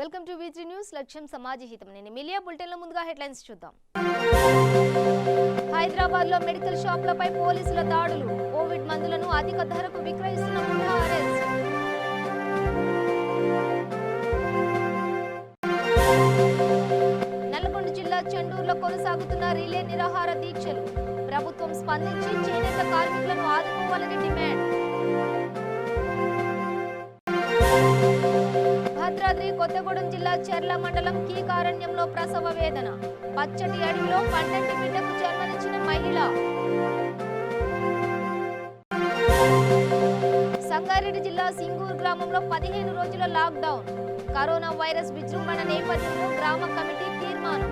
Welcome to V3 news లక్ష్యం సమాజహితం. నేను మిలియా బులెటిన్లో ముందుగా హెడ్లైన్స్ చూద్దాం. హైదరాబాద్లో మెడికల్ షాపులపై పోలీసుల దాడులు. కోవిడ్ మందులను అధిక ధరకు విక్రయిస్తున్న ముఠా అరెస్ట్. నల్గొండ జిల్లా చెండూరులో కొనసాగుతున్న రిలే నిరాహార దీక్షలు. ప్రభుత్వం స్పందించి చేనేత కార్మికులను ఆదుకోవాలని డిమాండ్. భద్రాద్రి కొత్తగూడెం జిల్లా చెర్ల మండలం కీకారణ్యంలో ప్రసవ వేదన. పచ్చటి అడవిలో పండంటి బిడ్డకు జన్మనిచ్చిన మహిళ. సంగారెడ్డి జిల్లా సింగూరు గ్రామంలో 15 రోజుల లాక్డౌన్. కరోనా వైరస్ విజృంభణ నేపథ్యంలో గ్రామ కమిటీ తీర్మానం.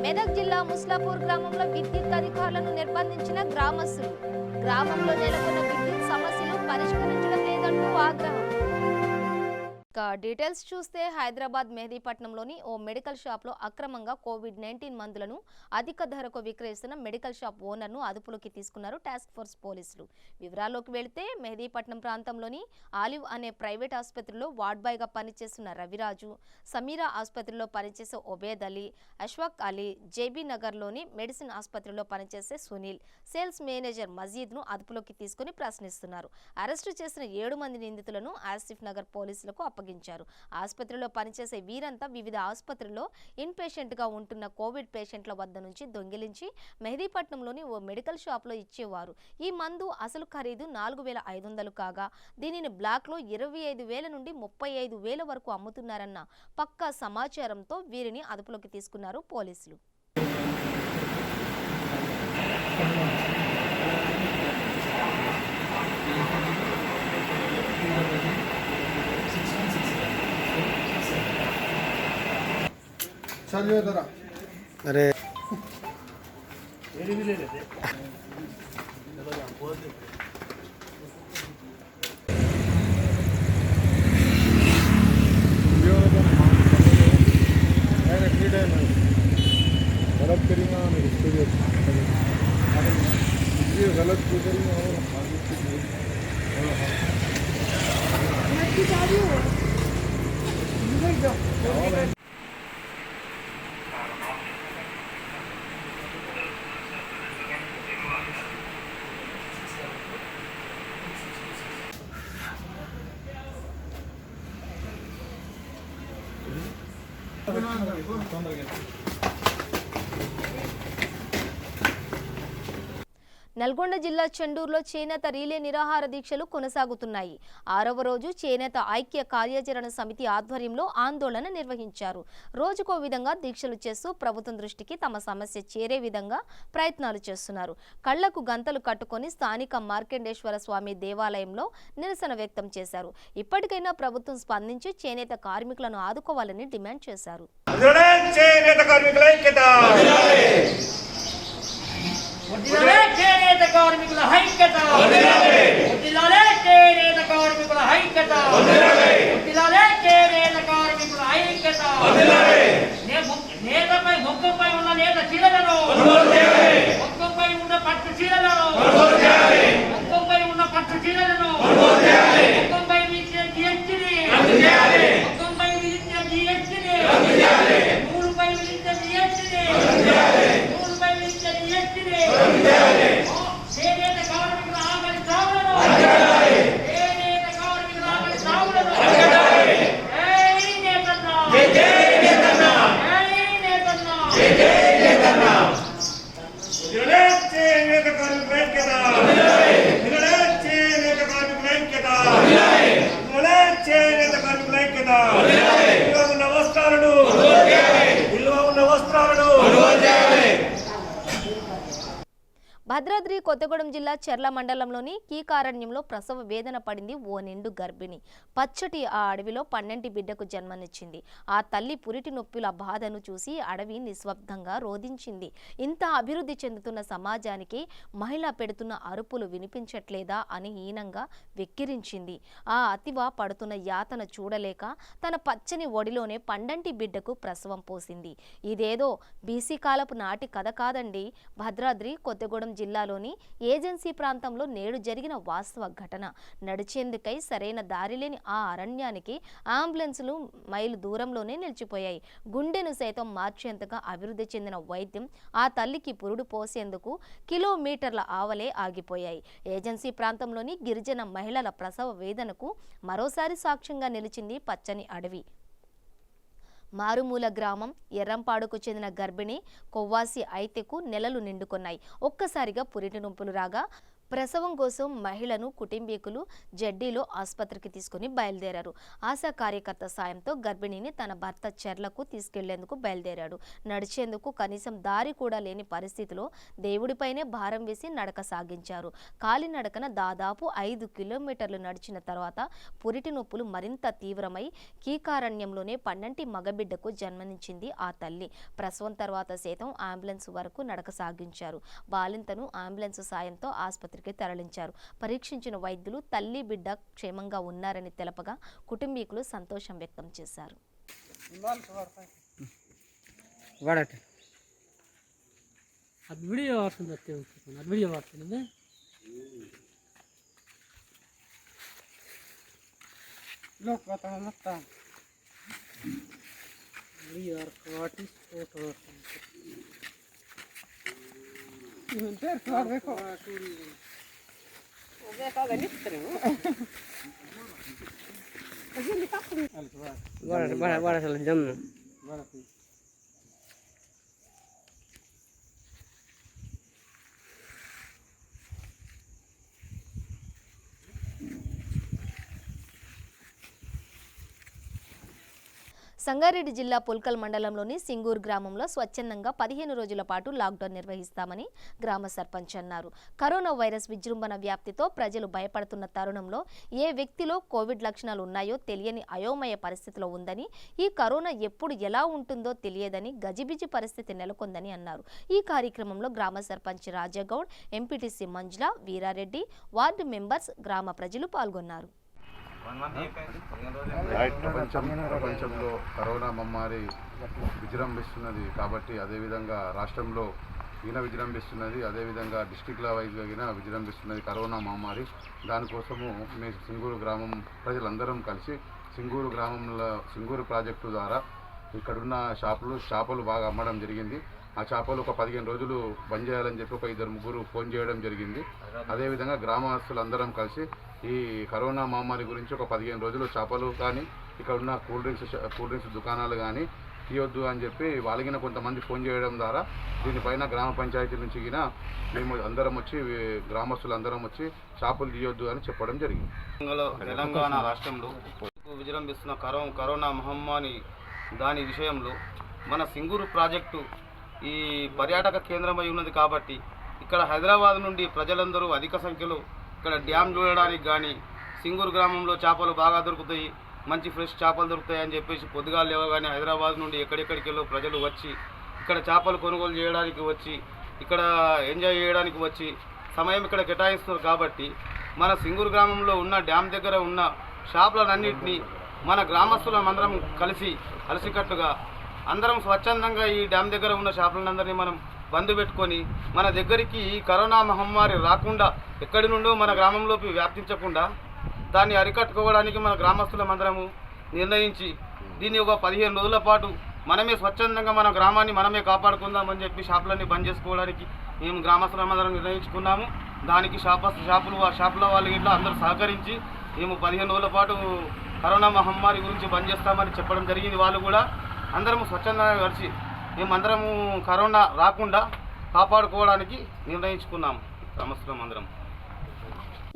మెదక్ జిల్లా ముస్లాపూర్ గ్రామంలో విద్యుత్ అధికారులను నిర్బంధించిన గ్రామస్తులు. గ్రామంలో నెలకొన్న విద్యుత్ సమస్యలు పరిష్కరించడం లేదంటూ ఆగ్రహం. డీటెయిల్స్ చూస్తే హైదరాబాద్ మెహదీపట్నంలోని ఓ మెడికల్ షాప్లో అక్రమంగా కోవిడ్-19 మందులను అధిక ధరకు విక్రయిస్తున్న మెడికల్ షాప్ ఓనర్ను అదుపులోకి తీసుకున్నారు టాస్క్ ఫోర్స్ పోలీసులు. వివరాల్లోకి వెళితే మెహదీపట్నం ప్రాంతంలోని ఆలివ్ అనే ప్రైవేట్ ఆసుపత్రిలో వార్డ్ బాయ్గా పనిచేస్తున్న రవిరాజు, సమీరా ఆసుపత్రిలో పనిచేసే ఒబేద్ అలీ, అష్ఫాక్ అలీ, జేబీ నగర్లోని మెడిసిన్ ఆసుపత్రిలో పనిచేసే సునీల్, సేల్స్ మేనేజర్ మజీద్ను అదుపులోకి తీసుకుని ప్రశ్నిస్తున్నారు. అరెస్టు చేసిన 7 మంది నిందితులను ఆసిఫ్ నగర్ పోలీసులకు అప్పగించారు. ఆసుపత్రిలో పనిచేసే వీరంతా వివిధ ఆసుపత్రుల్లో ఇన్ పేషెంట్ గా ఉంటున్న కోవిడ్ పేషెంట్ల వద్ద నుంచి దొంగిలించి మెహదీపట్నంలోని ఓ మెడికల్ షాప్ లో ఇచ్చేవారు. ఈ మందు అసలు ఖరీదు 4,500 కాగా దీనిని బ్లాక్ లో 25,000 నుండి 35,000 వరకు అమ్ముతున్నారన్న పక్కా సమాచారంతో వీరిని అదుపులోకి తీసుకున్నారు పోలీసులు. अरे गलत करेंगे गलत करेंगे నల్గొండ జిల్లా చెండూరులో చేనేత రీలే నిరాహార దీక్షలు కొనసాగుతున్నాయి. 6వ రోజు చేనేత ఐక్య కార్యాచరణ సమితి ఆధ్వర్యంలో ఆందోళన నిర్వహించారు. రోజుకో విధంగా దీక్షలు చేస్తూ ప్రభుత్వం దృష్టికి తమ సమస్య చేరే విధంగా ప్రయత్నాలు చేస్తున్నారు. కళ్లకు గంతలు కట్టుకొని స్థానిక మార్కండేశ్వర స్వామి దేవాలయంలో నిరసన వ్యక్తం చేశారు. ఇప్పటికైనా ప్రభుత్వం స్పందించి చేనేత కార్మికులను ఆదుకోవాలని డిమాండ్ చేశారు. చేనేత కార్మికుల ఐక్యత చేనేత కార్మికుల ఐక్యత చేనేత కార్మికుల ఐక్యత నేతపై మొక్కపై ఉన్న నేత చీరలను మొక్కపై ఉన్న పట్టు చీరలను మొక్కపై ఉన్న పట్టు చీరలను మొక్కపై విధించిన జిఎస్టీని మొక్కపై విధించిన జిఎస్టీని నూలుపై విధించిన జిఎస్టీని నూలుపై విధించిన జిఎస్టీని చేనేత కార్మికుల ఆకలి చావులను చేనేత కార్మికుల ఆకలి చావులను భద్రాద్రి కొత్తగూడెం జిల్లా చెర్ల మండలంలోని కీకారణ్యంలో ప్రసవ వేదన పడింది ఓ నిండు గర్భిణి. పచ్చటి ఆ అడవిలో 12 బిడ్డకు జన్మనిచ్చింది. ఆ తల్లి పురిటి నొప్పుల బాధను చూసి అడవి నిశ్శబ్దంగా రోధించింది. ఇంత అభివృద్ధి చెందుతున్న సమాజానికి మహిళ పెడుతున్న అరుపులు వినిపించట్లేదా అని హీనంగా వెక్కిరించింది. ఆ అతివ పడుతున్న యాతన చూడలేక తన పచ్చని ఒడిలోనే 12 బిడ్డకు ప్రసవం పోసింది. ఇదేదో బీసీ కాలపు నాటి కథ కాదండి. భద్రాద్రి కొత్తగూడెం జిల్లాలోని ఏజెన్సీ ప్రాంతంలో నేడు జరిగిన వాస్తవ ఘటన. నడిచేందుకై సరైన దారి లేని ఆ అరణ్యానికి అంబులెన్సులు మైలు దూరంలోనే నిలిచిపోయాయి. గుండెను సైతం మార్చేంతగా అభివృద్ధి చెందిన వైద్యం ఆ తల్లికి పురుడు పోసేందుకు కిలోమీటర్ల ఆవలే ఆగిపోయాయి. ఏజెన్సీ ప్రాంతంలోని గిరిజన మహిళల ప్రసవ వేదనకు మరోసారి సాక్ష్యంగా నిలిచింది పచ్చని అడవి. మారుమూల గ్రామం ఎర్రంపాడుకు చెందిన గర్భిణి కొవ్వాసి ఐతెకు నెలలు నిండుకొన్నాయి. ఒక్కసారిగా పురిటి నొప్పులు రాగా ప్రసవం కోసం మహిళను కుటుంబీకులు జడ్డీలో ఆసుపత్రికి తీసుకుని బయలుదేరారు. ఆశా కార్యకర్త సాయంతో గర్భిణిని తన భర్త చెర్లకు తీసుకెళ్లేందుకు బయలుదేరాడు. నడిచేందుకు కనీసం దారి కూడా లేని పరిస్థితిలో దేవుడిపైనే భారం వేసి నడక సాగించారు. కాలినడకన దాదాపు 5 కిలోమీటర్లు నడిచిన తర్వాత పురిటి నొప్పులు మరింత తీవ్రమై కీకారణ్యంలోనే పన్నంటి మగబిడ్డకు జన్మనిచ్చింది ఆ తల్లి. ప్రసవం తర్వాత సైతం అంబులెన్స్ వరకు నడక సాగించారు. బాలింతను అంబులెన్స్ సాయంతో ఆసుపత్రికి తరలించారు. పరీక్షించిన వైద్యులు తల్లి బిడ్డ క్షేమంగా ఉన్నారని తెలపగా కుటుంబీకులు సంతోషం వ్యక్తం చేశారు. సంగారెడ్డి జిల్లా పుల్కల్ మండలంలోని సింగూర్ గ్రామంలో స్వచ్ఛందంగా 15 రోజుల పాటు లాక్డౌన్ నిర్వహిస్తామని గ్రామ సర్పంచ్ అన్నారు. కరోనా వైరస్ విజృంభణ వ్యాప్తితో ప్రజలు భయపడుతున్న తరుణంలో ఏ వ్యక్తిలో కోవిడ్ లక్షణాలు ఉన్నాయో తెలియని అయోమయ పరిస్థితిలో ఉందని, ఈ కరోనా ఎప్పుడు ఎలా ఉంటుందో తెలియదని గజిబిజి పరిస్థితి నెలకొందని అన్నారు. ఈ కార్యక్రమంలో గ్రామ సర్పంచ్ రాజాగౌడ్, ఎంపీటీసీ మంజుల, వీరారెడ్డి, వార్డు మెంబర్స్, గ్రామ ప్రజలు పాల్గొన్నారు. ప్రపంచంలో కరోనా మహమ్మారి విజృంభిస్తున్నది కాబట్టి అదేవిధంగా రాష్ట్రంలో ఈయన విజృంభిస్తున్నది, అదేవిధంగా డిస్టిక్ల వైజ్గా విజృంభిస్తున్నది కరోనా మహమ్మారి. దానికోసము మేము సింగూరు గ్రామం ప్రజలందరం కలిసి సింగూరు గ్రామంలో సింగూరు ప్రాజెక్టు ద్వారా ఇక్కడున్న చేపలు బాగా అమ్మడం జరిగింది. ఆ చేపలు ఒక 15 రోజులు బంద్ చేయాలని చెప్పి ఒక 2-3 ఫోన్ చేయడం జరిగింది. అదేవిధంగా గ్రామస్తులందరం కలిసి ఈ కరోనా మహమ్మారి గురించి ఒక 15 రోజులు చేపలు కానీ ఇక్కడ ఉన్న కూల్ డ్రింక్స్ దుకాణాలు కానీ తీయొద్దు అని చెప్పి వాళ్ళకిన కొంతమంది ఫోన్ చేయడం ద్వారా దీనిపైన గ్రామ పంచాయతీ నుంచి మేము అందరం వచ్చి గ్రామస్తులందరం వచ్చి చేపలు తీయొద్దు అని చెప్పడం జరిగింది. తెలంగాణ రాష్ట్రంలో విజృంభిస్తున్న కరోనా మహమ్మారి దాని విషయంలో మన సింగూరు ప్రాజెక్టు ఈ పర్యాటక కేంద్రమై ఉన్నది కాబట్టి ఇక్కడ హైదరాబాద్ నుండి ప్రజలందరూ అధిక సంఖ్యలో ఇక్కడ డ్యామ్ చూడడానికి కానీ సింగూరు గ్రామంలో చేపలు బాగా దొరుకుతాయి, మంచి ఫ్రెష్ చేపలు దొరుకుతాయి అని చెప్పేసి పొద్దుగాల లేవగానే హైదరాబాద్ నుండి ఎక్కడెక్కడికెళ్ళో ప్రజలు వచ్చి ఇక్కడ చేపలు కొనుగోలు చేయడానికి వచ్చి ఇక్కడ ఎంజాయ్ చేయడానికి వచ్చి సమయం ఇక్కడ కేటాయిస్తున్నారు. కాబట్టి మన సింగూరు గ్రామంలో ఉన్న డ్యామ్ దగ్గర ఉన్న షాపులన్నింటినీ మన గ్రామస్తులందరం కలిసికట్టుగా అందరం స్వచ్ఛందంగా ఈ డ్యామ్ దగ్గర ఉన్న షాపులందరినీ మనం బంద్ పెట్టుకొని మన దగ్గరికి కరోనా మహమ్మారి రాకుండా ఎక్కడి నుండో మన గ్రామంలోకి వ్యాప్తించకుండా దాన్ని అరికట్టుకోవడానికి మన గ్రామస్తులందరము నిర్ణయించి దీన్ని ఒక 15 రోజుల పాటు మనమే స్వచ్ఛందంగా మన గ్రామాన్ని మనమే కాపాడుకుందామని చెప్పి షాపులన్నీ బంద్ చేసుకోవడానికి మేము గ్రామస్తులందరం నిర్ణయించుకున్నాము. దానికి షాపుల వాళ్ళు ఇట్లా అందరూ సహకరించి మేము 15 రోజుల పాటు కరోనా మహమ్మారి గురించి బంద్ చేస్తామని చెప్పడం జరిగింది. వాళ్ళు కూడా అందరము స్వచ్ఛందంగా కలిసి మేమందరము కరోనా రాకుండా కాపాడుకోవడానికి నిర్ణయించుకున్నాము గ్రామస్తులం అందరం.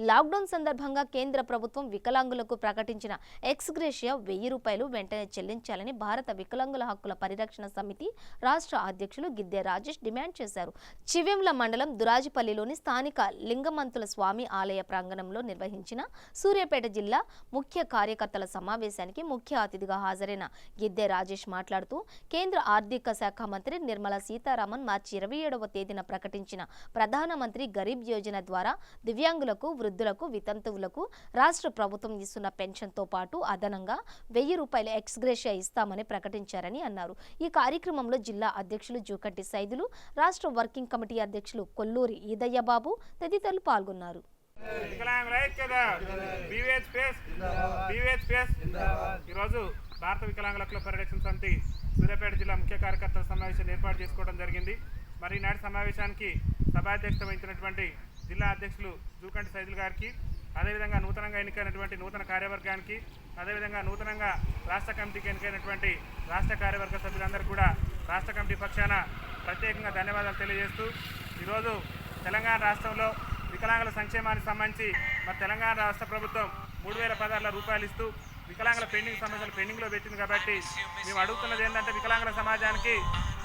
లాక్డౌన్ సందర్భంగా కేంద్ర ప్రభుత్వం వికలాంగులకు ప్రకటించిన ఎక్స్గ్రేషియా 1000 రూపాయలు వెంటనే చెల్లించాలని భారత వికలాంగుల హక్కుల పరిరక్షణ సమితి రాష్ట్ర అధ్యక్షులు గిద్దె రాజేష్ డిమాండ్ చేశారు. చివెంల మండలం దురాజిపల్లిలోని స్థానిక లింగమంతుల స్వామి ఆలయ ప్రాంగణంలో నిర్వహించిన సూర్యాపేట జిల్లా ముఖ్య కార్యకర్తల సమావేశానికి ముఖ్య అతిథిగా హాజరైన గిద్దె రాజేష్ మాట్లాడుతూ కేంద్ర ఆర్థిక శాఖ మంత్రి నిర్మలా సీతారామన్ మార్చి 27వ తేదీన ప్రకటించిన ప్రధానమంత్రి గరీబ్ యోజన ద్వారా దివ్యాంగులకు వృద్ధులకు వితంతువులకు రాష్ట్ర ప్రభుత్వం ఇస్తున్న పెన్షన్తో పాటు అదనంగా 1000 రూపాయల ఎక్స్గ్రేషియా ఇస్తామని ప్రకటించారని అన్నారు. ఈ కార్యక్రమంలో జిల్లా అధ్యక్షులు జూకంటి సైదులు, రాష్ట్ర వర్కింగ్ కమిటీ అధ్యక్షులు కొల్లూరి ఈదయ్య బాబు తదితరులు పాల్గొన్నారు. ఈరోజు భారత వికలాంగుల హక్కుల పరిరక్షణ సమితి సూర్యాపేట జిల్లా ముఖ్య కార్యకర్తల సమావేశాన్ని ఏర్పాటు చేసుకోవడం జరిగింది. మరి ఈనాటి సమావేశానికి సభాధ్యక్షత వహించినటువంటి జిల్లా అధ్యక్షులు జూకంటి సైదులు గారికి, అదేవిధంగా నూతనంగా ఎన్నికైనటువంటి నూతన కార్యవర్గానికి, అదేవిధంగా నూతనంగా రాష్ట్ర కమిటీకి ఎన్నికైనటువంటి రాష్ట్ర కార్యవర్గ సభ్యులందరూ కూడా రాష్ట్ర కమిటీ పక్షాన ప్రత్యేకంగా ధన్యవాదాలు తెలియజేస్తూ, ఈరోజు తెలంగాణ రాష్ట్రంలో వికలాంగుల సంక్షేమానికి సంబంధించి మరి తెలంగాణ రాష్ట్ర ప్రభుత్వం 3016 రూపాయలు ఇస్తూ వికలాంగుల పెండింగ్ సమస్యలు పెండింగ్లో పెట్టింది. కాబట్టి మేము అడుగుతున్నది ఏంటంటే వికలాంగుల సమాజానికి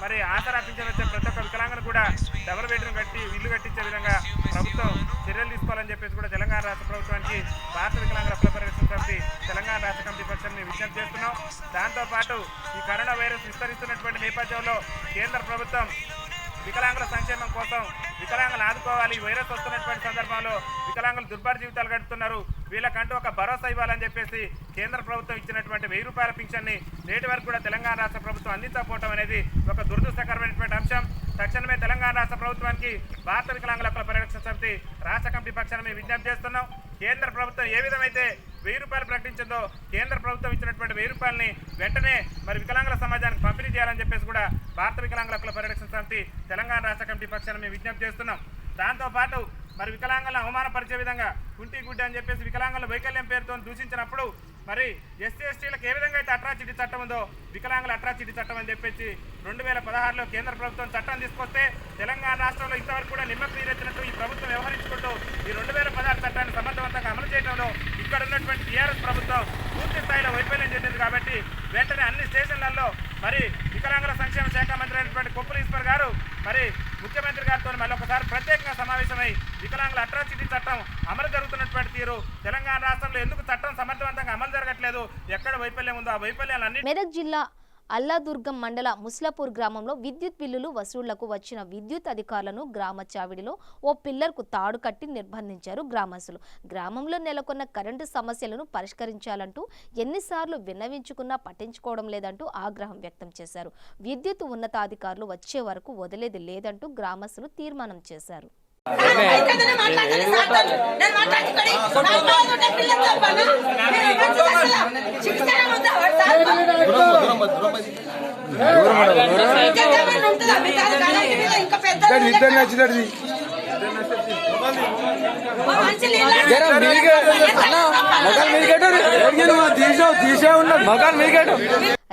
మరి ఆసరా పింఛన్ వచ్చే ప్రతి ఒక్క వికలాంగులు కూడా డబుల్ బెడ్రూమ్ కట్టి ఇల్లు కట్టించే విధంగా ప్రభుత్వం చర్యలు తీసుకోవాలని చెప్పేసి కూడా తెలంగాణ రాష్ట్ర ప్రభుత్వానికి భారత వికలాంగుల హక్కుల పరిరక్షణ సమితి తెలంగాణ రాష్ట్ర కమిటీ పక్షాన్ని విజ్ఞప్తి చేస్తున్నాం. దాంతోపాటు ఈ కరోనా వైరస్ విస్తరిస్తున్నటువంటి నేపథ్యంలో కేంద్ర ప్రభుత్వం వికలాంగుల సంక్షేమం కోసం వికలాంగులు ఆదుకోవాలి. వైరస్ వస్తున్నటువంటి సందర్భంలో వికలాంగులు దుర్భర జీవితాలు గడుపుతున్నారు. వీళ్ళకంటూ ఒక భరోసా ఇవ్వాలని చెప్పేసి కేంద్ర ప్రభుత్వం ఇచ్చినటువంటి 1000 రూపాయల పింఛన్ని నేటి వరకు కూడా తెలంగాణ రాష్ట్ర ప్రభుత్వం అందించకపోవడం అనేది ఒక దురదృష్టకరమైనటువంటి అంశం. తక్షణమే తెలంగాణ రాష్ట్ర ప్రభుత్వానికి భారత వికలాంగుల హక్కుల పరిరక్షణ సమితి రాష్ట్ర కమిటీ పక్షాన మేము విజ్ఞప్తి చేస్తున్నాం. కేంద్ర ప్రభుత్వం ఏ విధమైతే 1000 రూపాయలు ప్రకటించిందో కేంద్ర ప్రభుత్వం ఇచ్చినటువంటి 1000 రూపాయలని వెంటనే మరి వికలాంగుల సమాజానికి పంపిణీ చేయాలని చెప్పేసి కూడా భారత వికలాంగుల హక్కుల పరిరక్షణ సమితి తెలంగాణ రాష్ట్ర కమిటీ పక్షాన మేము విజ్ఞప్తి చేస్తున్నాం. దాంతోపాటు మరి వికలాంగులను అవమానపరిచే విధంగా కుంటి గుడ్డి అని చెప్పేసి వికలాంగుల వైకల్యం పేరుతో దూషించినప్పుడు మరి ఎస్సీ ఎస్టీలకు ఏ విధంగా అయితే అట్రాసిటీ చట్టం ఉందో వికలాంగుల అట్రాసిటీ చట్టం అని చెప్పేసి 2016లో కేంద్ర ప్రభుత్వం చట్టం తీసుకొస్తే తెలంగాణ రాష్ట్రంలో ఇంతవరకు కూడా నిమ్మకు నీరెత్తినట్టు ఈ ప్రభుత్వం వ్యవహరించుకుంటూ ఈ 2016 చట్టాన్ని సమర్థవంతంగా అమలు చేయడంలో ఇక్కడ ఉన్నటువంటి టీఆర్ఎస్ ప్రభుత్వం పూర్తి స్థాయిలో వైఫల్యం చెందింది. కాబట్టి వెంటనే అన్ని స్టేషన్లలో మరి వికలాంగుల సంక్షేమ శాఖ మంత్రి అయినటువంటి కొప్పుల ఈశ్వర్ గారు మరి ముఖ్యమంత్రి గారితో మళ్ళీ ఒకసారి ప్రత్యేకంగా సమావేశమై వికలాంగుల అట్రాసిటీ చట్టం అమలు జరుగుతున్నటువంటి తీరు, తెలంగాణ రాష్ట్రంలో ఎందుకు చట్టం సమర్థవంతంగా అమలు జరగట్లేదు, ఎక్కడ వైఫల్యం ఉందో ఆ వైఫల్యాలన్నీ. మెదక్ జిల్లా అల్లాదుర్గం మండల ముస్లాపూర్ గ్రామంలో విద్యుత్ బిల్లులు వసూళ్లకు వచ్చిన విద్యుత్ అధికారులను గ్రామ చావిడిలో ఓ పిల్లర్కు తాడు కట్టి నిర్బంధించారు గ్రామస్తులు. గ్రామంలో నెలకొన్న కరెంటు సమస్యలను పరిష్కరించాలంటూ ఎన్నిసార్లు విన్నవించుకున్నా పట్టించుకోవడం లేదంటూ ఆగ్రహం వ్యక్తం చేశారు. విద్యుత్ ఉన్నతాధికారులు వచ్చే వరకు వదిలేది లేదంటూ గ్రామస్తులు తీర్మానం చేశారు.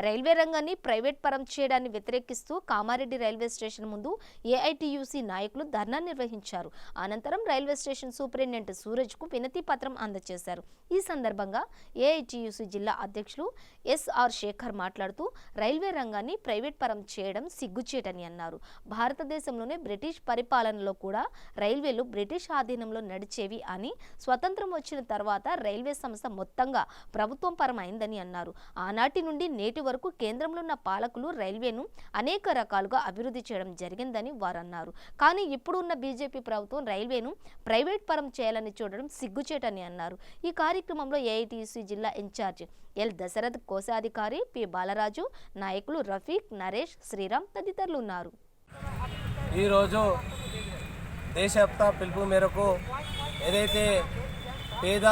రైల్వే రంగాన్ని ప్రైవేట్ పరం చేయడాన్ని వ్యతిరేకిస్తూ కామారెడ్డి రైల్వే స్టేషన్ ముందు ఏఐటీయూసీ నాయకులు ధర్నా నిర్వహించారు. అనంతరం రైల్వే స్టేషన్ సూపరింటెండెంట్ సూరజ్కు వినతి పత్రం అందజేశారు. ఈ సందర్భంగా ఏఐటీయూసీ జిల్లా అధ్యక్షులు ఎస్ఆర్ శేఖర్ మాట్లాడుతూ రైల్వే రంగాన్ని ప్రైవేట్ పరం చేయడం సిగ్గుచేటని అన్నారు. భారతదేశంలోనే బ్రిటిష్ పరిపాలనలో కూడా రైల్వేలు బ్రిటిష్ ఆధీనంలో నడిచేవి అని, స్వతంత్రం వచ్చిన తర్వాత రైల్వే సంస్థ మొత్తంగా ప్రభుత్వం పరమైందని అన్నారు. ఆనాటి నుండి నేటి వరకు కేంద్రంలో ఉన్న పాలకులు రైల్వేను అనేక రకాలుగా అభివృద్ధి చేయడం జరిగిందని వారు అన్నారు. కానీ ఇప్పుడు ఉన్న బీజేపీ ప్రభుత్వం రైల్వేను ప్రైవేట్ పరం చేయాలని చూడడం సిగ్గుచేటని అన్నారు. ఈ కార్యక్రమంలో ఏఐటీయూసీ జిల్లా ఇన్ఛార్జ్ ఎల్ దశరథ్, కోశాధికారి పి బాలరాజు, నాయకులు రఫీక్, నరేష్, శ్రీరామ్ తదితరులు ఉన్నారు. ఈరోజు దేశవ్యాప్త పిలుపు మేరకు ఏదైతే పేద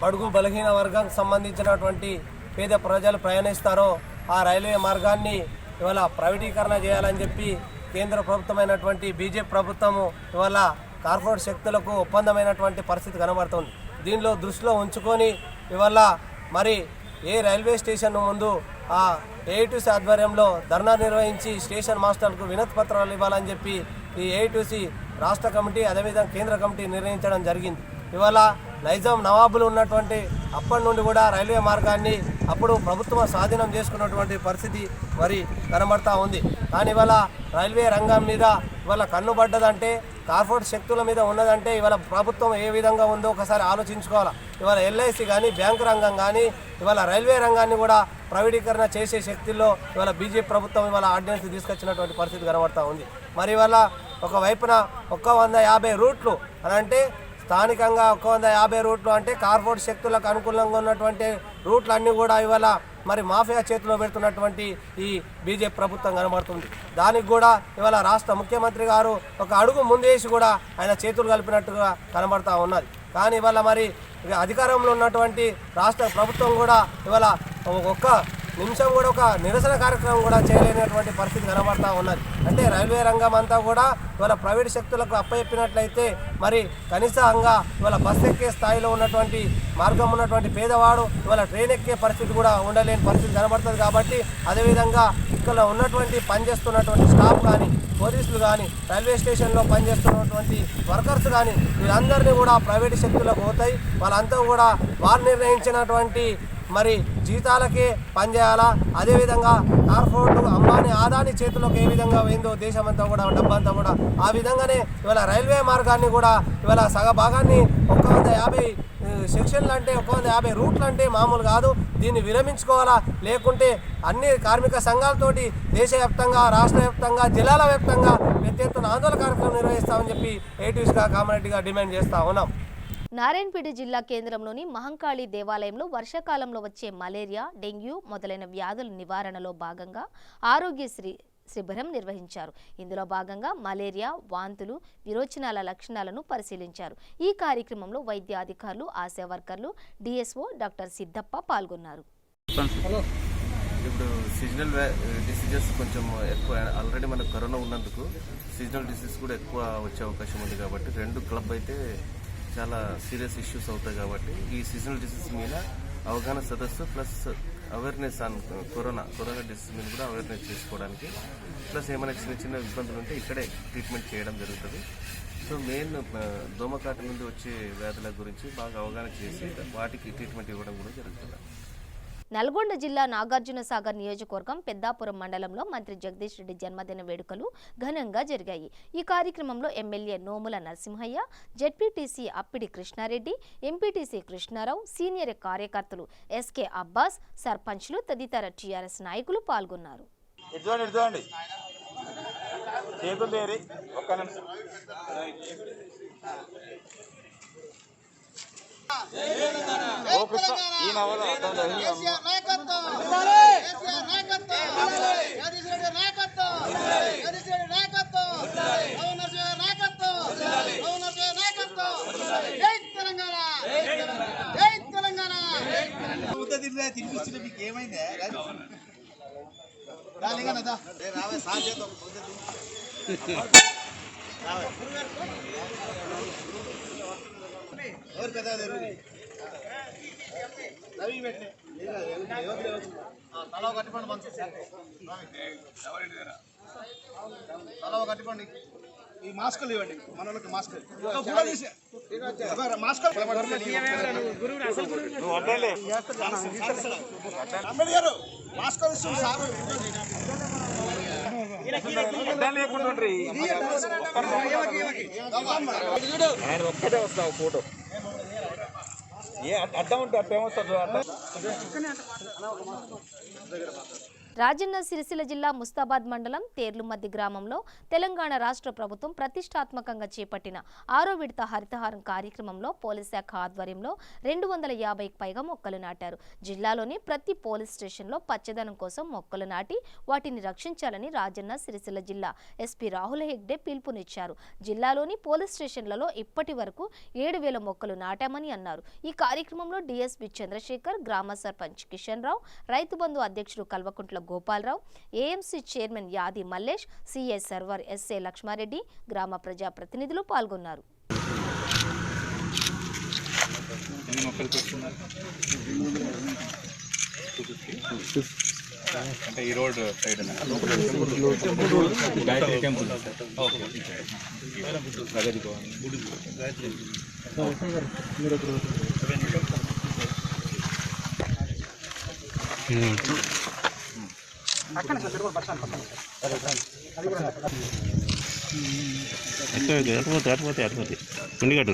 బడుగు బలహీన వర్గానికి సంబంధించినటువంటి పేద ప్రజలు ప్రయాణిస్తారో ఆ రైల్వే మార్గాన్ని ఇవాళ ప్రైవేటీకరణ చేయాలని చెప్పి కేంద్ర ప్రభుత్వమైనటువంటి బీజేపీ ప్రభుత్వము ఇవాళ కార్పొరేట్ శక్తులకు ఒప్పందమైనటువంటి పరిస్థితి కనబడుతుంది. దీనిలో దృష్టిలో ఉంచుకొని ఇవాళ మరి ఏ రైల్వే స్టేషన్ ముందు ఆ ఏఐటీసీ ఆధ్వర్యంలో ధర్నా నిర్వహించి స్టేషన్ మాస్టర్లకు వినతి పత్రాలు ఇవ్వాలని చెప్పి ఈ ఏఐటీసీ రాష్ట్ర కమిటీ అదేవిధంగా కేంద్ర కమిటీ నిర్ణయించడం జరిగింది. ఇవాళ నైజాం నవాబులు ఉన్నటువంటి అప్పటి నుండి కూడా రైల్వే మార్గాన్ని అప్పుడు ప్రభుత్వం స్వాధీనం చేసుకున్నటువంటి పరిస్థితి మరి కనబడతా ఉంది. కానీ ఇవాళ రైల్వే రంగం మీద ఇవాళ కన్నుబడ్డదంటే, కార్పొరేట్ శక్తుల మీద ఉన్నదంటే ఇవాళ ప్రభుత్వం ఏ విధంగా ఉందో ఒకసారి ఆలోచించుకోవాలి. ఇవాళ ఎల్ఐసి కానీ, బ్యాంకు రంగం కానీ ఇవాళ రైల్వే రంగాన్ని కూడా ప్రైవేటీకరణ చేసే శక్తుల్లో ఇవాళ బీజేపీ ప్రభుత్వం ఇవాళ ఆర్డినెన్స్ తీసుకొచ్చినటువంటి పరిస్థితి కనబడతా ఉంది. మరి ఇవాళ ఒకవైపున 150 రూట్లు అని అంటే స్థానికంగా 150 రూట్లు అంటే కార్పొరేట్ శక్తులకు అనుకూలంగా ఉన్నటువంటి రూట్లన్నీ కూడా ఇవాళ మరి మాఫియా చేతిలో పెడుతున్నటువంటి ఈ బీజేపీ ప్రభుత్వం కనబడుతుంది. దానికి కూడా ఇవాళ రాష్ట్ర ముఖ్యమంత్రి గారు ఒక అడుగు ముందేసి కూడా ఆయన చేతులు కలిపినట్టుగా కనబడతా ఉన్నది. కానీ ఇవాళ మరి అధికారంలో ఉన్నటువంటి రాష్ట్ర ప్రభుత్వం కూడా ఇవాళ ఒక్క నిమిషం కూడా ఒక నిరసన కార్యక్రమం కూడా చేయలేనటువంటి పరిస్థితి కనబడతా ఉన్నది. అంటే రైల్వే రంగం అంతా కూడా ఇవాళ ప్రైవేట్ శక్తులకు అప్పచెప్పినట్లయితే మరి కనీసంగా ఇవాళ బస్సు ఎక్కే స్థాయిలో ఉన్నటువంటి మార్గం ఉన్నటువంటి పేదవాడు ఇవాళ ట్రైన్ ఎక్కే పరిస్థితి కూడా ఉండలేని పరిస్థితి కనబడుతుంది. కాబట్టి అదేవిధంగా ఇక్కడ ఉన్నటువంటి పనిచేస్తున్నటువంటి స్టాఫ్ కానీ, పోలీసులు కానీ, రైల్వే స్టేషన్లో పనిచేస్తున్నటువంటి వర్కర్స్ కానీ వీళ్ళందరినీ కూడా ప్రైవేట్ శక్తులకు పోతాయి. వాళ్ళంతా కూడా వారు నిర్ణయించినటువంటి మరి జీతాలకే పనిచేయాలా. అదేవిధంగా కార్పొరేట్ అంబానీ ఆదాని చేతుల్లోకి ఏ విధంగా పోయిందో దేశమంతా కూడా డబ్బంతా కూడా ఆ విధంగానే ఇవాళ రైల్వే మార్గాన్ని కూడా ఇవాళ సగభాగాన్ని 150 సెక్షన్లు అంటే 150 రూట్లు అంటే మామూలు కాదు. దీన్ని విరమించుకోవాలా, లేకుంటే అన్ని కార్మిక సంఘాలతోటి దేశవ్యాప్తంగా, రాష్ట్ర వ్యాప్తంగా, జిల్లాల వ్యాప్తంగా పెద్ద ఎత్తున ఆందోళన కార్యక్రమం నిర్వహిస్తామని చెప్పి ఏటీసీగా కామారెడ్డిగా డిమాండ్ చేస్తూ ఉన్నాం. నారాయణపేట జిల్లా కేంద్రంలోని మహంకాళి దేవాలయంలో వర్షాకాలంలో వచ్చే మలేరియా, డెంగ్యూ మొదలైన వ్యాధుల నివారణలో భాగంగా ఆరోగ్యశ్రీ శిబిరం నిర్వహించారు. ఇందులో భాగంగా మలేరియా, వాంతులు, విరోచనాల లక్షణాలను పరిశీలించారు. ఈ కార్యక్రమంలో వైద్య అధికారులు, ఆశా వర్కర్లు, డిఎస్ఓ డాక్టర్ సిద్ధప్ప పాల్గొన్నారు. ఇప్పుడు సీజనల్ డిసీజెస్ కొంచెం ఎక్కువ, ఆల్రెడీ మనకు కరోనా ఉన్నందుకు సీజనల్ డిసీజ్ కూడా ఎక్కువ వచ్చే అవకాశం ఉంది. కాబట్టి రెండు క్లబ్ అయితే చాలా సీరియస్ ఇష్యూస్ అవుతాయి. కాబట్టి ఈ సీజనల్ డిసీజ్ మీద అవగాహన సదస్సు plus awareness on corona disease మీద కూడా అవేర్నెస్ చేసుకోవడానికి, ప్లస్ ఏమైనా చిన్న చిన్న ఇబ్బందులు ఉంటే ఇక్కడే ట్రీట్మెంట్ చేయడం జరుగుతుంది. సో మెయిన్ దోమకాటు నుండి వచ్చే వ్యాధుల గురించి బాగా అవగాహన చేసి వాటికి ట్రీట్మెంట్ ఇవ్వడం కూడా జరుగుతుంది. నల్గొండ జిల్లా నాగార్జున సాగర్ నియోజకవర్గం పెద్దాపురం మండలంలో మంత్రి జగదీష్ రెడ్డి జన్మదిన వేడుకలు ఘనంగా జరిగాయి. ఈ కార్యక్రమంలో MLA Nomula Narasimhaiah, ZPTC Appidi Krishna Reddy, MPTC Krishna Rao, senior కార్యకర్తలు ఎస్కే అబ్బాస్, సర్పంచ్లు తదితర టీఆర్ఎస్ నాయకులు పాల్గొన్నారు. తినిపించిన మీకు ఏమైందే ఎవరు పెద్ద తలవ కట్టిపండి, మంచి తలవ కట్టిపండి. ఈ మాస్కులు ఇవ్వండి, మన వాళ్ళకి మాస్కులు అంబేద్కర్ మాస్కులు ఇస్తుంది సార్. ఒక్కటే వస్తావు ఫోటో అడ్డం ఉంటే అట్టేమొస్తుంది. రాజన్న సిరిసిల్ల జిల్లా ముస్తాబాద్ మండలం తేర్లుమద్ది గ్రామంలో తెలంగాణ రాష్ట్ర ప్రభుత్వం ప్రతిష్టాత్మకంగా చేపట్టిన 6వ విడత హరితహారం కార్యక్రమంలో పోలీస్ శాఖ ఆధ్వర్యంలో 250కి పైగా మొక్కలు నాటారు. జిల్లాలోని ప్రతి పోలీస్ స్టేషన్లో పచ్చదనం కోసం మొక్కలు నాటి వాటిని రక్షించాలని రాజన్న సిరిసిల్ల జిల్లా ఎస్పీ రాహుల్ హెగ్డే పిలుపునిచ్చారు. జిల్లాలోని పోలీస్ స్టేషన్లలో ఇప్పటి వరకు 7,000 మొక్కలు నాటామని అన్నారు. ఈ కార్యక్రమంలో డీఎస్పీ చంద్రశేఖర్, గ్రామ సర్పంచ్ కిషన్ రావు, రైతు బంధు అధ్యక్షుడు Kalvakuntla Gopalarao, AMC chairman Yadi Mallesh, CI Sarvar SA Lakshmareddy, గ్రామ ప్రజా ప్రతినిధులు పాల్గొన్నారు. అంటే ఈ రోడ్ సైడ్ అటుపోతే ఉండిగట్టు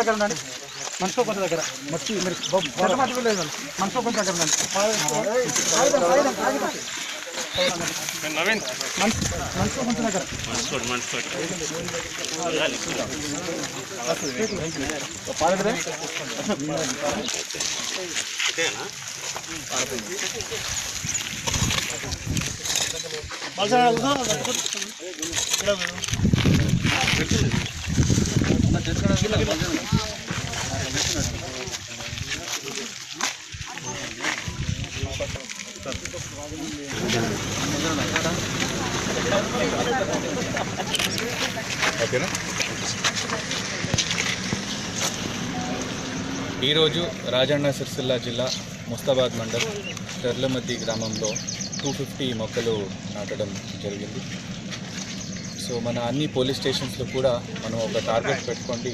దగ్గర ఉండండి, మనిషిలో కొంత దగ్గర మర్చి మీరు మట్టి లేదు, మనిషిలో కొంత దగ్గర ఉండండి. మనిషిలో కొంత దగ్గర ఈరోజు రాజన్న సిరిసిల్ల జిల్లా ముస్తాబాద్ మండల్ టెర్లమద్ది గ్రామంలో 250 మొక్కలు నాటడం జరిగింది. సో మన అన్ని పోలీస్ స్టేషన్స్లో కూడా మనం ఒక టార్గెట్ పెట్టుకోండి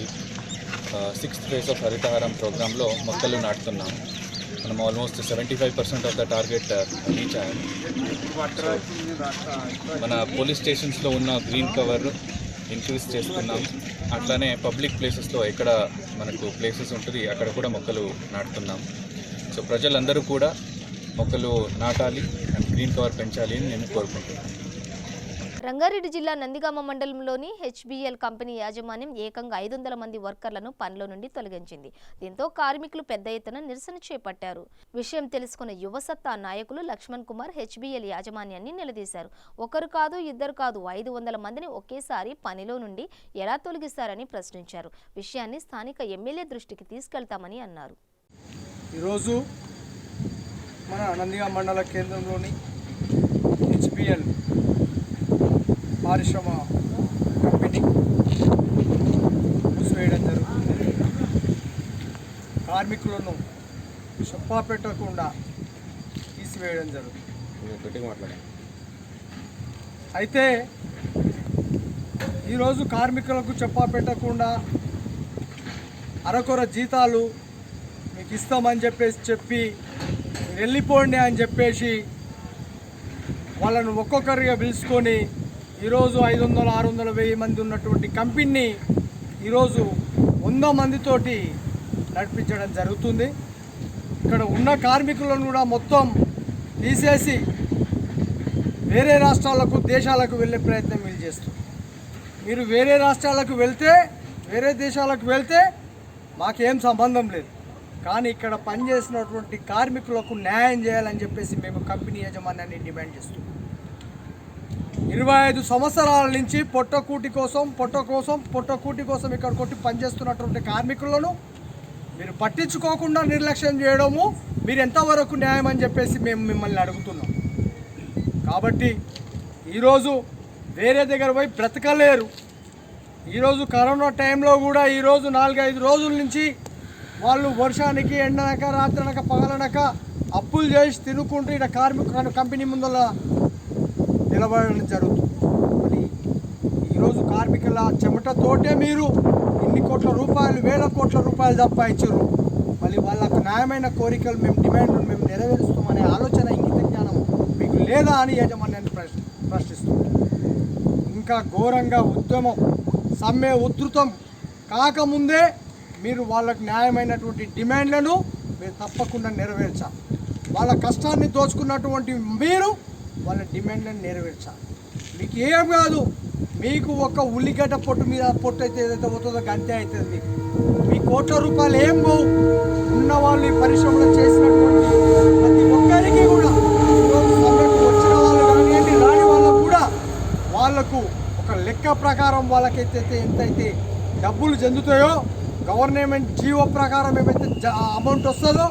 6th ఫేజ్ ఆఫ్ హరితహారం ప్రోగ్రాంలో మొక్కలు నాటుతున్నాం. మనం almost 75% of the target reach అయ్యాము. మన పోలీస్ స్టేషన్స్లో ఉన్న గ్రీన్ కవర్ ఇంక్రీజ్ చేస్తున్నాం. అట్లానే పబ్లిక్ ప్లేసెస్లో ఎక్కడ మనకు ప్లేసెస్ ఉంటుంది అక్కడ కూడా మొక్కలు నాటుతున్నాం. సో ప్రజలందరూ కూడా మొక్కలు నాటాలి అండ్ గ్రీన్ కవర్ పెంచాలి అని నేను కోరుకుంటున్నాను. రంగారెడ్డి జిల్లా నందిగామ మండలంలోని హెచ్బిఎల్ కంపెనీ యాజమాన్యం ఏకంగా 500 మంది వర్కర్లను పనిలో నుండి తొలగించింది. దీంతో కార్మికులు పెద్ద ఎత్తున నిరసన చేపట్టారు. విషయం తెలుసుకున్న యువసత్తా నాయకులు లక్ష్మణ్ కుమార్ హెచ్బిఎల్ యాజమాన్యాన్ని నిలదీశారు. ఒకరు కాదు, ఇద్దరు కాదు, 500 మందిని ఒకేసారి పనిలో నుండి ఎలా తొలగిస్తారని ప్రశ్నించారు. విషయాన్ని స్థానిక ఎమ్మెల్యే దృష్టికి తీసుకెళ్తామని అన్నారు. ఈరోజు మన నందిగామ మండల కేంద్రంలోని హెచ్బిఎల్ పారిశ్రమ కంపెనీ మూసివేయడం జరుగుతుంది. కార్మికులను చెప్పా పెట్టకుండా తీసివేయడం జరుగుతుంది. అయితే ఈరోజు కార్మికులకు చెప్పా పెట్టకుండా అరకొర జీతాలు మీకు ఇస్తామని చెప్పి వెళ్ళిపోండి అని చెప్పేసి వాళ్ళను ఒక్కొక్కరిగా పిలుచుకొని ఈరోజు 500, 600, 1000 మంది ఉన్నటువంటి కంపెనీని ఈరోజు 100 మందితోటి నడిపించడం జరుగుతుంది. ఇక్కడ ఉన్న కార్మికులను కూడా మొత్తం తీసేసి వేరే రాష్ట్రాలకు, దేశాలకు వెళ్ళే ప్రయత్నం వీళ్ళు చేస్తారు. మీరు వేరే రాష్ట్రాలకు వెళ్తే, వేరే దేశాలకు వెళ్తే మాకేం సంబంధం లేదు, కానీ ఇక్కడ పనిచేసినటువంటి కార్మికులకు న్యాయం చేయాలని చెప్పేసి మేము కంపెనీ యాజమాన్యాన్ని డిమాండ్ చేస్తున్నాం. 25 సంవత్సరాల నుంచి పొట్టకూటి కోసం ఇక్కడ కొట్టి పనిచేస్తున్నటువంటి కార్మికులను మీరు పట్టించుకోకుండా నిర్లక్ష్యం చేయడము మీరు ఎంతవరకు న్యాయం అని చెప్పేసి మేము మిమ్మల్ని అడుగుతున్నాం. కాబట్టి ఈరోజు వేరే దగ్గర పోయి బ్రతకలేరు. ఈరోజు కరోనా టైంలో కూడా ఈరోజు 4-5 రోజుల నుంచి వాళ్ళు వర్షానికి, ఎండనక, రాత్రనక, పగలనక అప్పులు చేసి తినుకుంటూ ఇక్కడ కంపెనీ ముందర నిలబడడం జరుగుతుంది. మరి ఈరోజు కార్మికుల చెమటతోటే మీరు ఇన్ని కోట్ల రూపాయలు, వేల కోట్ల రూపాయలు సంపాదించారు. మళ్ళీ వాళ్ళకు న్యాయమైన కోరికలు, మేము డిమాండ్లు మేము నెరవేరుస్తామనే ఆలోచన, ఇంగిత జ్ఞానం మీకు లేదా అని యాజమాన్యాన్ని ప్రశ్నిస్తున్నారు. ఇంకా ఘోరంగా ఉద్యమం, సమ్మె ఉధృతం కాకముందే మీరు వాళ్ళకు న్యాయమైనటువంటి డిమాండ్లను మీరు తప్పకుండా నెరవేర్చాలి. వాళ్ళ కష్టాన్ని దోచుకున్నటువంటి మీరు వాళ్ళ డిమాండ్లను నెరవేర్చాలి. మీకు ఏం కాదు, మీకు ఒక ఉల్లిగడ్డ పొట్టు మీద పొట్టు అయితే ఏదైతే పోతుందో గంతే అవుతుంది. మీ కోట్ల రూపాయలు ఏం పోవు. ఉన్న వాళ్ళు ఈ పరిశ్రమలో చేసినటువంటి ప్రతి ఒక్కరికి కూడా ఈరోజు సమ్మెకు వచ్చిన వాళ్ళు కానివ్వండి, రాని వాళ్ళకు కూడా వాళ్లకు ఒక లెక్క ప్రకారం వాళ్ళకైతే ఎంతైతే డబ్బులు చెందుతాయో గవర్నమెంట్ జీవో ప్రకారం ఏమైతే అమౌంట్ వస్తుందో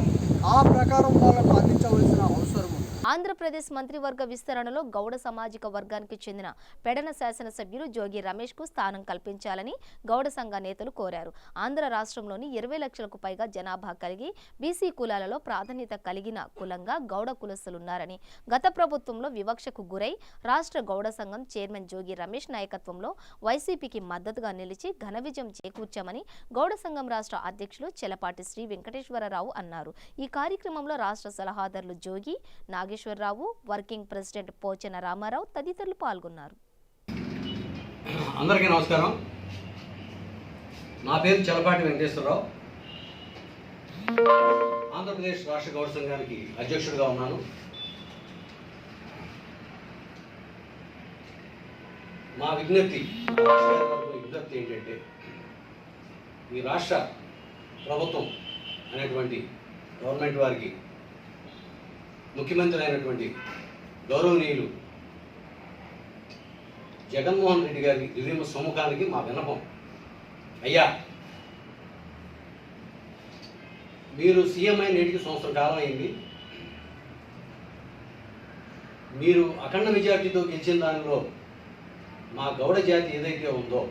ఆ ప్రకారం వాళ్ళకు అందించవలసిన అవసరం ఉంది. ఆంధ్రప్రదేశ్ మంత్రివర్గ విస్తరణలో గౌడ సామాజిక వర్గానికి చెందిన పెడన శాసనసభ్యులు జోగి రమేష్కు స్థానం కల్పించాలని గౌడ సంఘ నేతలు కోరారు. ఆంధ్ర రాష్ట్రంలోని 20 లక్షలకు పైగా జనాభా కలిగి బీసీ కులాలలో ప్రాధాన్యత కలిగిన కులంగా గౌడ కులస్తులున్నారని, గత ప్రభుత్వంలో వివక్షకు గురై రాష్ట్ర గౌడ సంఘం చైర్మన్ జోగి రమేష్ నాయకత్వంలో వైసీపీకి మద్దతుగా నిలిచి ఘన విజయం చేకూర్చామని గౌడ సంఘం రాష్ట్ర అధ్యక్షులు చెలపాటి శ్రీ వెంకటేశ్వరరావు అన్నారు. ఈ కార్యక్రమంలో రాష్ట్ర సలహాదారులు జోగి నాగేశ్వరరావు, వర్కింగ్ ప్రెసిడెంట్ పోచన రామారావు తదితరులు పాల్గొన్నారు. అందరికీ నమస్కారం. నా పేరు చెలపాటి వెంకటేశ్వరరావు. ఆంధ్రప్రదేశ్ రాష్ట్ర గౌడ సంఘానికి అధ్యక్షుడిగా ఉన్నాను. మా విజ్ఞప్తి ఏంటంటే, ఈ రాష్ట్ర ప్రభుత్వం అనేటువంటి గవర్నమెంట్ వారికి ముఖ్యమంత్రి అయినటువంటి గౌరవనీయులు జగన్మోహన్ రెడ్డి గారి దివ్యమ సమ్ముఖానికి మా విన్నపం. అయ్యా, మీరు సీఎం అయిన నేటికి సంవత్సరం కాలం అయింది. మీరు అఖండ మెజార్టీతో గెలిచిన దానిలో మా గౌడ జాతి ఏదైతే ఉందో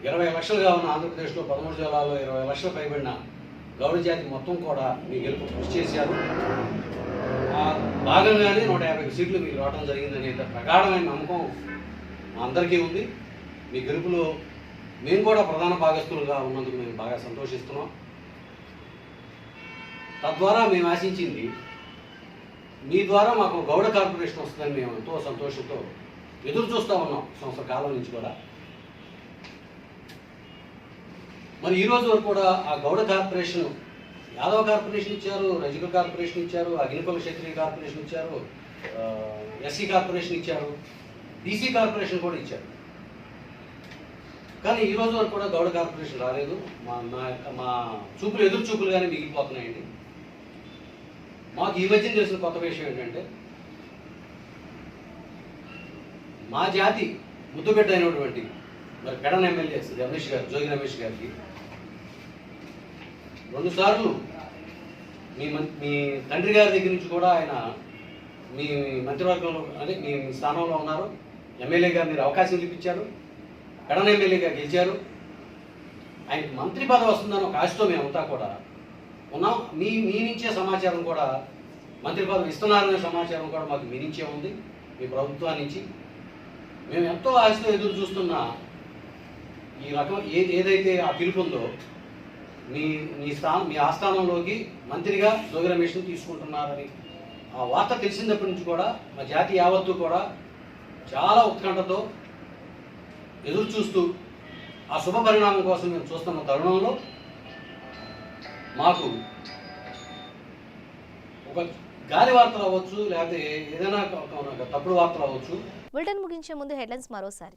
20 లక్షలుగా ఉన్న ఆంధ్రప్రదేశ్లో 13 జిల్లాల్లో 20 లక్షలు పైబడిన గౌడ జాతి మొత్తం కూడా మీ గెలుపు కృషి చేశారు. భాగంగానే 150 సీట్లు మీకు రావడం జరిగిందనే ప్రగాఢమైన నమ్మకం మా అందరికీ ఉంది. మీ గెలుపులో మేము కూడా ప్రధాన భాగస్తులుగా ఉన్నందుకు మేము బాగా సంతోషిస్తున్నాం. తద్వారా మేము ఆశించింది, మీ ద్వారా మాకు గౌడ కార్పొరేషన్ వస్తుందని మేము ఎంతో సంతోషంతో ఎదురు చూస్తూ ఉన్నాం సంవత్సర కాలం నుంచి కూడా. మరి ఈరోజు వరకు కూడా ఆ గౌడ కార్పొరేషన్, యాదవ కార్పొరేషన్ ఇచ్చారు, రజక కార్పొరేషన్ ఇచ్చారు, అగ్నికుల క్షత్రియ కార్పొరేషన్ ఇచ్చారు, ఎస్సీ కార్పొరేషన్ ఇచ్చారు, బీసీ కార్పొరేషన్ కూడా ఇచ్చారు. కానీ ఈరోజు వరకు కూడా గౌడ కార్పొరేషన్ రాలేదు. మా చూపులు ఎదురు చూపులుగానే మిగిలిపోతున్నాయండి. మాకు ఈ మధ్యన తెలిసిన కొత్త విషయం ఏంటంటే, మా జాతి ముద్దుబిడ్డ అయినటువంటి మరి పెడన ఎమ్మెల్యే రమేష్ గారు, జోగి రమేష్ గారికి 2 సార్లు మీ తండ్రి గారి దగ్గర నుంచి కూడా ఆయన మీ మంత్రివర్గంలో అదే మీ స్థానంలో ఉన్నారు. ఎమ్మెల్యేగా మీరు అవకాశం ఇప్పించారు, పెడన ఎమ్మెల్యేగా గెలిచారు. ఆయనకు మంత్రి పదవి వస్తుందని ఒక ఆశతో మేమంతా కూడా ఉన్నాం. మీ నుంచే సమాచారం కూడా, మంత్రి పదవి ఇస్తున్నారనే సమాచారం కూడా మాకు మీ నుంచే ఉంది, మీ ప్రభుత్వం నుంచి. మేము ఎంతో ఆశతో ఎదురు చూస్తున్న ఈ రకం ఏదైతే ఆ పిలుపు ఉందో, మీ ఆస్థానంలోకి మంత్రిగా జోగి రమేష్ని తీసుకుంటున్నారని ఆ వార్త తెలిసినప్పటి నుంచి కూడా మా జాతి యావత్తు కూడా చాలా ఉత్కంఠతో ఎదురు చూస్తూ ఆ శుభ పరిణామం కోసం మేము చూస్తున్న తరుణంలో మాకు ఒక గాలి వార్తలు అవ్వచ్చు, లేకపోతే ఏదైనా తప్పుడు వార్తలు అవ్వచ్చు. బులెటిన్ ముగించే ముందు హెడ్లైన్స్ మరోసారి.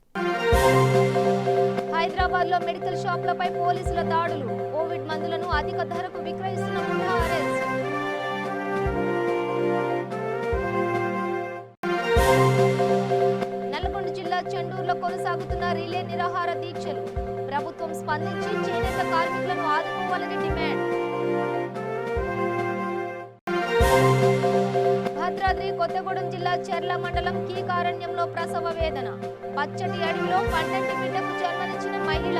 హైదరాబాద్ లో మెడికల్ షాపులపై పోలీసుల దాడులు, కోవిడ్ మందులను అధిక ధరకు విక్రయిస్తున్న ముఠా అరెస్ట్. నల్గొండ జిల్లా చెండూరులో కొనసాగుతున్న రిలే నిరాహార దీక్షలు, ప్రభుత్వం స్పందించి చేనేత కార్మికులను ఆదుకోవాలని డిమాండ్. భద్రాద్రి కొత్తగూడెం జిల్లా చెర్ల మండలం కీకారణ్యంలో ప్రసవ వేదన, పచ్చటి అడవిలో 12 బిడ్డకు జన్మనిచ్చిన మహిళ.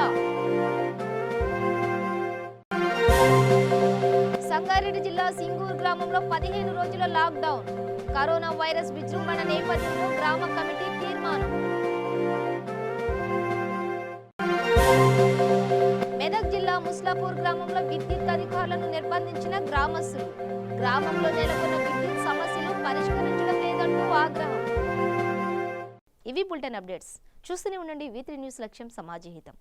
సంగారెడ్డి జిల్లా సింగూరు గ్రామంలో 15 రోజుల లాక్డౌన్, కరోనా వైరస్ విజృంభణ నేపథ్యంలో గ్రామ కమిటీ తీర్మానం. మెదక్ జిల్లా ముస్లాపూర్ గ్రామంలో విద్యుత్ అధికారులను నిర్బంధించిన గ్రామస్తులు, గ్రామంలో నెలకొన్న విద్యుత్ సమస్యలు పరిష్కరించడం లేదంటూ ఆగ్రహం. ఇవి బులెటిన్ అప్డేట్స్. చూస్తూనే ఉండండి V3 న్యూస్, లక్ష్యం సమాజహితం.